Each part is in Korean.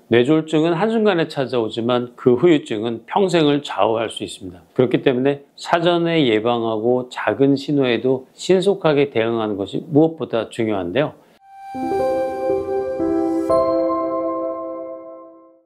뇌졸중은 한순간에 찾아오지만 그 후유증은 평생을 좌우할 수 있습니다. 그렇기 때문에 사전에 예방하고 작은 신호에도 신속하게 대응하는 것이 무엇보다 중요한데요.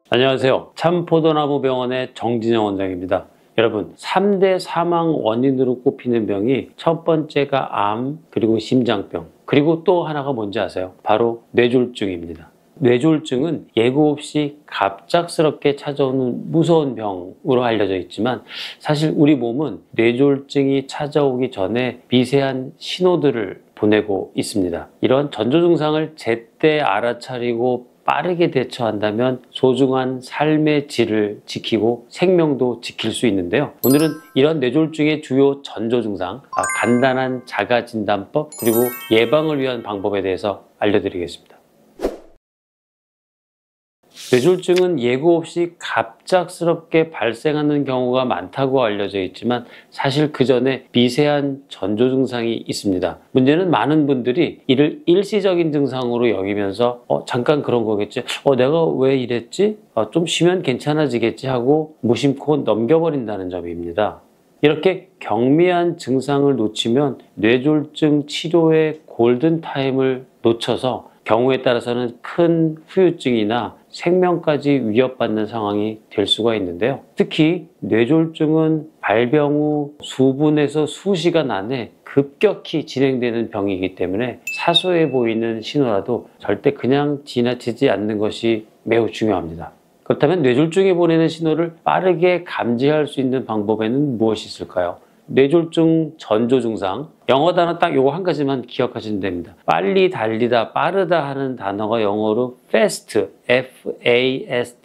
안녕하세요. 참포도나무병원의 정진영 원장입니다. 여러분, 3대 사망 원인으로 꼽히는 병이 첫 번째가 암, 그리고 심장병, 그리고 또 하나가 뭔지 아세요? 바로 뇌졸중입니다. 뇌졸중은 예고 없이 갑작스럽게 찾아오는 무서운 병으로 알려져 있지만 사실 우리 몸은 뇌졸중이 찾아오기 전에 미세한 신호들을 보내고 있습니다. 이런 전조 증상을 제때 알아차리고 빠르게 대처한다면 소중한 삶의 질을 지키고 생명도 지킬 수 있는데요. 오늘은 이런 뇌졸중의 주요 전조 증상, 간단한 자가진단법, 그리고 예방을 위한 방법에 대해서 알려드리겠습니다. 뇌졸중은 예고 없이 갑작스럽게 발생하는 경우가 많다고 알려져 있지만 사실 그 전에 미세한 전조 증상이 있습니다. 문제는 많은 분들이 이를 일시적인 증상으로 여기면서 잠깐 그런 거겠지, 내가 왜 이랬지? 좀 쉬면 괜찮아지겠지 하고 무심코 넘겨버린다는 점입니다. 이렇게 경미한 증상을 놓치면 뇌졸중 치료의 골든타임을 놓쳐서 경우에 따라서는 큰 후유증이나 생명까지 위협받는 상황이 될 수가 있는데요. 특히 뇌졸중은 발병 후 수분에서 수시간 안에 급격히 진행되는 병이기 때문에 사소해 보이는 신호라도 절대 그냥 지나치지 않는 것이 매우 중요합니다. 그렇다면 뇌졸중이 보내는 신호를 빠르게 감지할 수 있는 방법에는 무엇이 있을까요? 뇌졸중 전조 증상, 영어 단어 딱 요거 한 가지만 기억하시면 됩니다. 빨리 달리다, 빠르다 하는 단어가 영어로 fast, F-A-S-T라고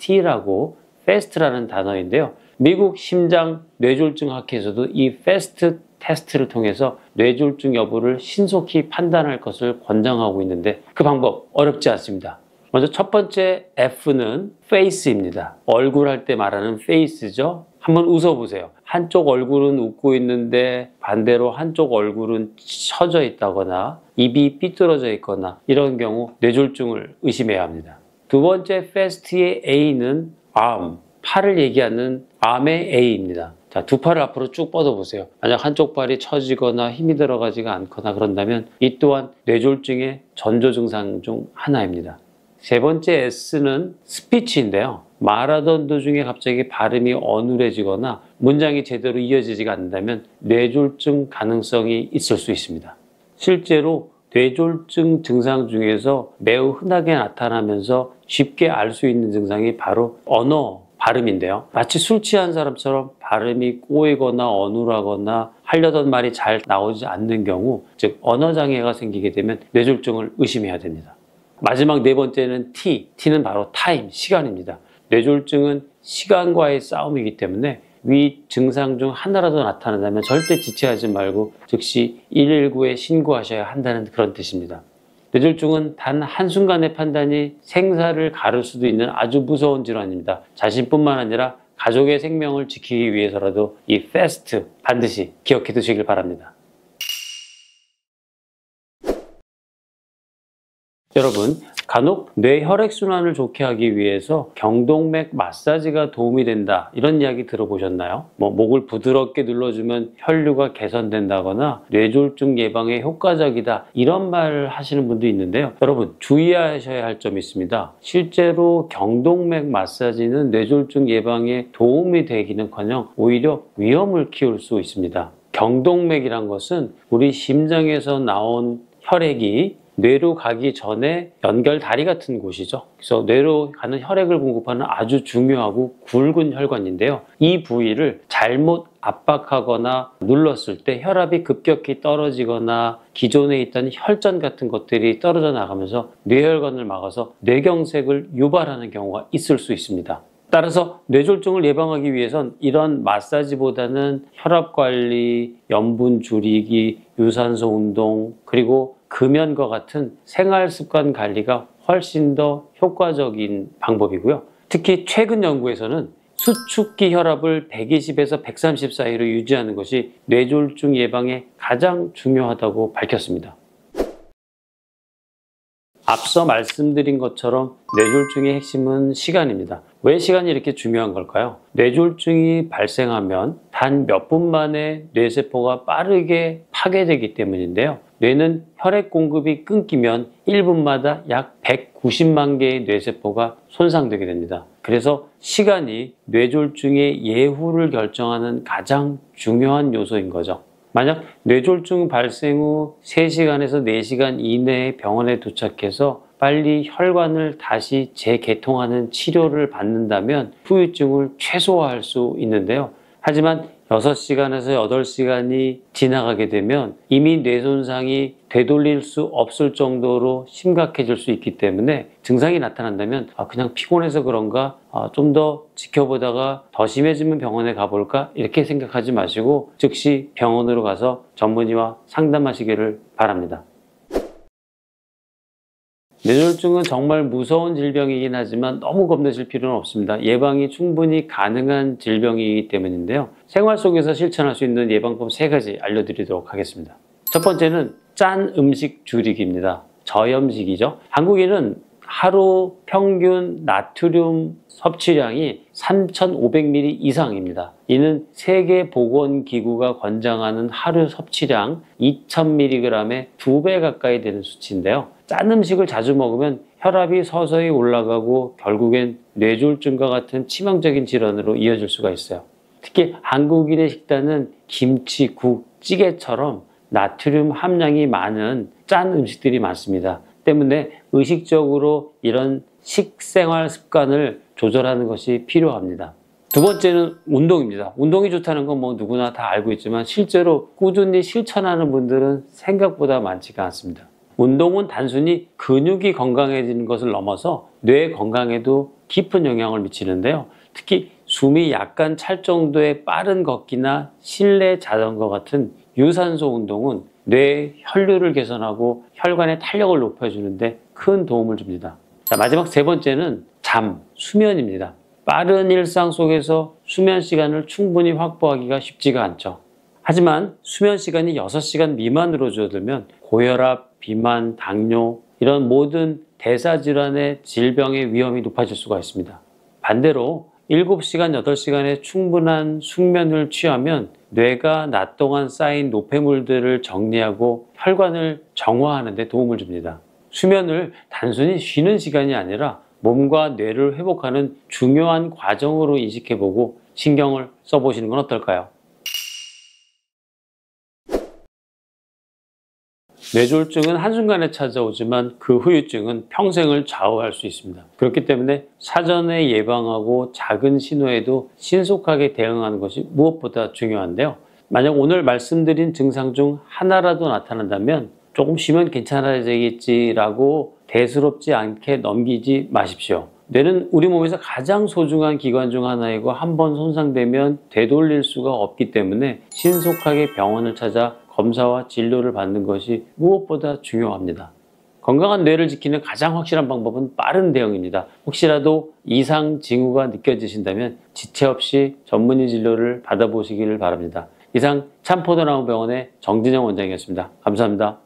fast라는 단어인데요. 미국 심장 뇌졸중 학회에서도 이 fast 테스트를 통해서 뇌졸중 여부를 신속히 판단할 것을 권장하고 있는데 그 방법 어렵지 않습니다. 먼저 첫 번째 F는 face입니다. 얼굴 할 때 말하는 face죠. 한번 웃어보세요. 한쪽 얼굴은 웃고 있는데 반대로 한쪽 얼굴은 처져 있다거나 입이 삐뚤어져 있거나 이런 경우 뇌졸중을 의심해야 합니다. 두 번째 fast의 A는 arm, 팔을 얘기하는 arm의 A입니다. 자, 두 팔을 앞으로 쭉 뻗어보세요. 만약 한쪽 발이 처지거나 힘이 들어가지가 않거나 그런다면 이 또한 뇌졸중의 전조 증상 중 하나입니다. 세 번째 S는 스피치인데요. 말하던 도중에 갑자기 발음이 어눌해지거나 문장이 제대로 이어지지가 않는다면 뇌졸중 가능성이 있을 수 있습니다. 실제로 뇌졸중 증상 중에서 매우 흔하게 나타나면서 쉽게 알 수 있는 증상이 바로 언어 발음인데요. 마치 술 취한 사람처럼 발음이 꼬이거나 어눌하거나 하려던 말이 잘 나오지 않는 경우, 즉 언어장애가 생기게 되면 뇌졸중을 의심해야 됩니다. 마지막 네 번째는 T는 바로 타임, 시간입니다. 뇌졸중은 시간과의 싸움이기 때문에 위 증상 중 하나라도 나타난다면 절대 지체하지 말고 즉시 119에 신고하셔야 한다는 그런 뜻입니다. 뇌졸중은 단 한순간의 판단이 생사를 가를 수도 있는 아주 무서운 질환입니다. 자신뿐만 아니라 가족의 생명을 지키기 위해서라도 이 FAST 반드시 기억해 두시길 바랍니다. 여러분, 간혹 뇌 혈액순환을 좋게 하기 위해서 경동맥 마사지가 도움이 된다, 이런 이야기 들어보셨나요? 목을 부드럽게 눌러주면 혈류가 개선된다거나 뇌졸중 예방에 효과적이다, 이런 말을 하시는 분도 있는데요. 여러분, 주의하셔야 할 점이 있습니다. 실제로 경동맥 마사지는 뇌졸중 예방에 도움이 되기는커녕 오히려 위험을 키울 수 있습니다. 경동맥이란 것은 우리 심장에서 나온 혈액이 뇌로 가기 전에 연결다리 같은 곳이죠. 그래서 뇌로 가는 혈액을 공급하는 아주 중요하고 굵은 혈관인데요. 이 부위를 잘못 압박하거나 눌렀을 때 혈압이 급격히 떨어지거나 기존에 있던 혈전 같은 것들이 떨어져 나가면서 뇌혈관을 막아서 뇌경색을 유발하는 경우가 있을 수 있습니다. 따라서 뇌졸중을 예방하기 위해선 이런 마사지보다는 혈압관리, 염분 줄이기, 유산소 운동, 그리고 금연과 같은 생활습관 관리가 훨씬 더 효과적인 방법이고요. 특히 최근 연구에서는 수축기 혈압을 120에서 130 사이로 유지하는 것이 뇌졸중 예방에 가장 중요하다고 밝혔습니다. 앞서 말씀드린 것처럼 뇌졸중의 핵심은 시간입니다. 왜 시간이 이렇게 중요한 걸까요? 뇌졸중이 발생하면 단 몇 분 만에 뇌세포가 빠르게 파괴되기 때문인데요. 뇌는 혈액 공급이 끊기면 1분마다 약 190만 개의 뇌세포가 손상되게 됩니다. 그래서 시간이 뇌졸중의 예후를 결정하는 가장 중요한 요소인 거죠. 만약 뇌졸중 발생 후 3시간에서 4시간 이내에 병원에 도착해서 빨리 혈관을 다시 재개통하는 치료를 받는다면 후유증을 최소화할 수 있는데요. 하지만 6시간에서 8시간이 지나가게 되면 이미 뇌 손상이 되돌릴 수 없을 정도로 심각해질 수 있기 때문에 증상이 나타난다면 그냥 피곤해서 그런가 좀 더 지켜보다가 더 심해지면 병원에 가볼까 이렇게 생각하지 마시고 즉시 병원으로 가서 전문의와 상담하시기를 바랍니다. 뇌졸중은 정말 무서운 질병이긴 하지만 너무 겁내실 필요는 없습니다. 예방이 충분히 가능한 질병이기 때문인데요. 생활 속에서 실천할 수 있는 예방법 3가지 알려드리도록 하겠습니다. 첫 번째는 짠 음식 줄이기입니다. 저염식이죠. 한국인은 하루 평균 나트륨 섭취량이 3,500ml 이상입니다. 이는 세계보건기구가 권장하는 하루 섭취량 2,000mg의 2배 가까이 되는 수치인데요. 짠 음식을 자주 먹으면 혈압이 서서히 올라가고 결국엔 뇌졸중과 같은 치명적인 질환으로 이어질 수가 있어요. 특히 한국인의 식단은 김치, 국, 찌개처럼 나트륨 함량이 많은 짠 음식들이 많습니다. 때문에 의식적으로 이런 식생활 습관을 조절하는 것이 필요합니다. 두 번째는 운동입니다. 운동이 좋다는 건 누구나 다 알고 있지만 실제로 꾸준히 실천하는 분들은 생각보다 많지가 않습니다. 운동은 단순히 근육이 건강해지는 것을 넘어서 뇌 건강에도 깊은 영향을 미치는데요. 특히 숨이 약간 찰 정도의 빠른 걷기나 실내 자전거 같은 유산소 운동은 뇌 혈류를 개선하고 혈관의 탄력을 높여주는데 큰 도움을 줍니다. 자, 마지막 3번째는 수면입니다. 빠른 일상 속에서 수면 시간을 충분히 확보하기가 쉽지가 않죠. 하지만 수면 시간이 6시간 미만으로 줄어들면 고혈압, 비만, 당뇨 이런 모든 대사질환의 질병의 위험이 높아질 수가 있습니다. 반대로 7시간, 8시간의 충분한 숙면을 취하면 뇌가 낮 동안 쌓인 노폐물들을 정리하고 혈관을 정화하는 데 도움을 줍니다. 수면을 단순히 쉬는 시간이 아니라 몸과 뇌를 회복하는 중요한 과정으로 인식해보고 신경을 써보시는 건 어떨까요? 뇌졸중은 한순간에 찾아오지만 그 후유증은 평생을 좌우할 수 있습니다. 그렇기 때문에 사전에 예방하고 작은 신호에도 신속하게 대응하는 것이 무엇보다 중요한데요. 만약 오늘 말씀드린 증상 중 하나라도 나타난다면 조금 쉬면 괜찮아지겠지라고 대수롭지 않게 넘기지 마십시오. 뇌는 우리 몸에서 가장 소중한 기관 중 하나이고 한번 손상되면 되돌릴 수가 없기 때문에 신속하게 병원을 찾아 검사와 진료를 받는 것이 무엇보다 중요합니다. 건강한 뇌를 지키는 가장 확실한 방법은 빠른 대응입니다. 혹시라도 이상 징후가 느껴지신다면 지체 없이 전문의 진료를 받아보시기를 바랍니다. 이상 참포도나무병원의 정진영 원장이었습니다. 감사합니다.